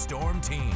Storm Team.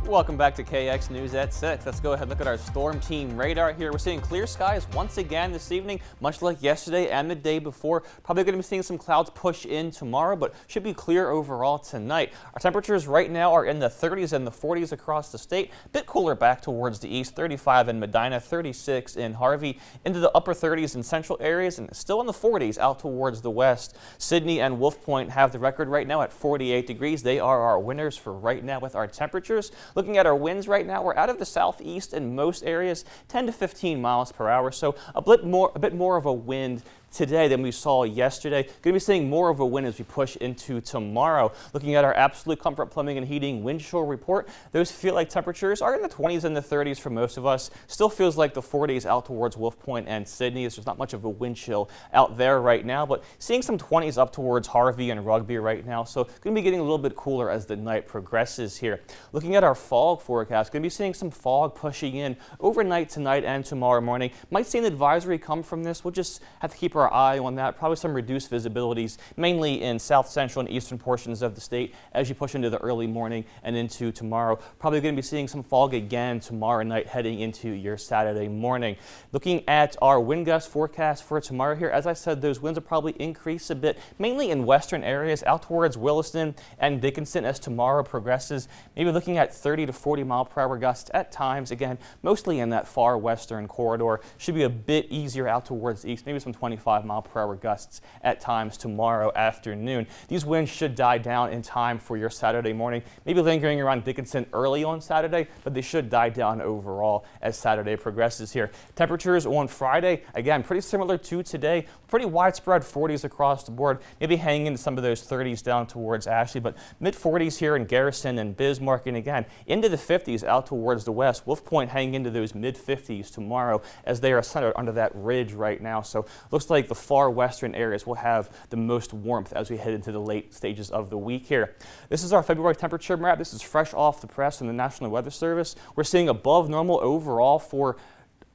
Welcome back to KX News at 6. Let's go ahead and look at our Storm Team radar here. We're seeing clear skies once again this evening, much like yesterday and the day before. Probably going to be seeing some clouds push in tomorrow, but should be clear overall tonight. Our temperatures right now are in the 30s and the 40s across the state. A bit cooler back towards the east, 35 in Medina, 36 in Harvey, into the upper 30s in central areas, and still in the 40s out towards the west. Sydney and Wolf Point have the record right now at 48 degrees. They are our winners for right now with our temperatures. Looking at our winds right now, we're out of the southeast in most areas, 10 to 15 miles per hour, so a bit more of a wind today than we saw yesterday. Going to be seeing more of a wind as we push into tomorrow. Looking at our absolute comfort plumbing and heating wind chill report, those feel like temperatures are in the 20s and the 30s for most of us. Still feels like the 40s out towards Wolf Point and Sydney. There's not much of a wind chill out there right now, but seeing some 20s up towards Harvey and Rugby right now. So going to be getting a little bit cooler as the night progresses here. Looking at our fog forecast, going to be seeing some fog pushing in overnight tonight and tomorrow morning. Might see an advisory come from this. We'll just have to keep our eye on that. Probably some reduced visibilities, mainly in south central and eastern portions of the state as you push into the early morning and into tomorrow. Probably going to be seeing some fog again tomorrow night heading into your Saturday morning. Looking at our wind gust forecast for tomorrow here, as I said, those winds will probably increase a bit, mainly in western areas out towards Williston and Dickinson as tomorrow progresses. Maybe looking at 30 to 40 mile per hour gusts at times. Again, mostly in that far western corridor. Should be a bit easier out towards the east, maybe some 25 mile per hour gusts at times tomorrow afternoon. These winds should die down in time for your Saturday morning, maybe lingering around Dickinson early on Saturday, but they should die down overall as Saturday progresses here. Temperatures on Friday, again, pretty similar to today. Pretty widespread 40s across the board, maybe hanging into some of those 30s down towards Ashley, but mid 40s here in Garrison and Bismarck, and again, into the 50s out towards the west. Wolf Point hanging into those mid 50s tomorrow as they are centered under that ridge right now. So looks like the far western areas will have the most warmth as we head into the late stages of the week here. This is our February temperature map. This is fresh off the press from the National Weather Service. We're seeing above normal overall for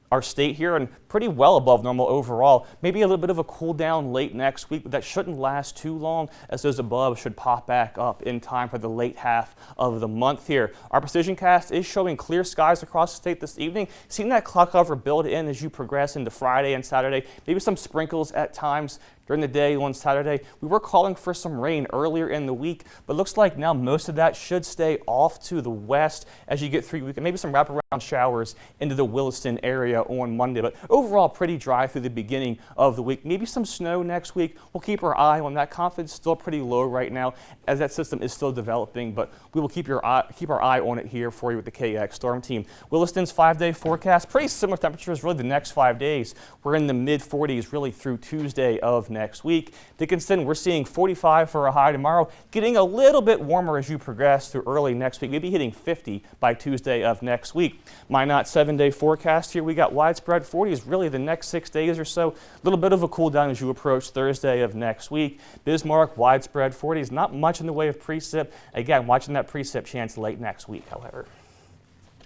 our state here and pretty well above normal overall. Maybe a little bit of a cool down late next week, but that shouldn't last too long as those above should pop back up in time for the late half of the month here. Our precision cast is showing clear skies across the state this evening. Seeing that cloud cover build in as you progress into Friday and Saturday. Maybe some sprinkles at times during the day on Saturday. We were calling for some rain earlier in the week, but looks like now most of that should stay off to the west as you get through the week, and maybe some wraparound showers into the Williston area on Monday. But overall, pretty dry through the beginning of the week. Maybe some snow next week. We'll keep our eye on that. Confidence still pretty low right now as that system is still developing, but we will keep our eye on it here for you with the KX Storm Team. Williston's 5-day forecast, pretty similar temperatures really the next 5 days. We're in the mid 40s really through Tuesday of next week. Dickinson, we're seeing 45 for a high tomorrow, getting a little bit warmer as you progress through early next week, maybe hitting 50 by Tuesday of next week. Minot 7-day forecast here, we got widespread 40s really the next 6 days or so. A little bit of a cool down as you approach Thursday of next week. Bismarck, widespread 40s, not much in the way of precip. Again, watching that precip chance late next week, however.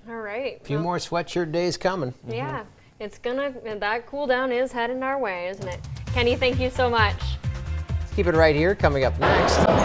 All right. A few more sweatshirt days coming. Yeah, it's gonna, that cool down is heading our way, isn't it? Kenny, thank you so much. Keep it right here. Coming up next.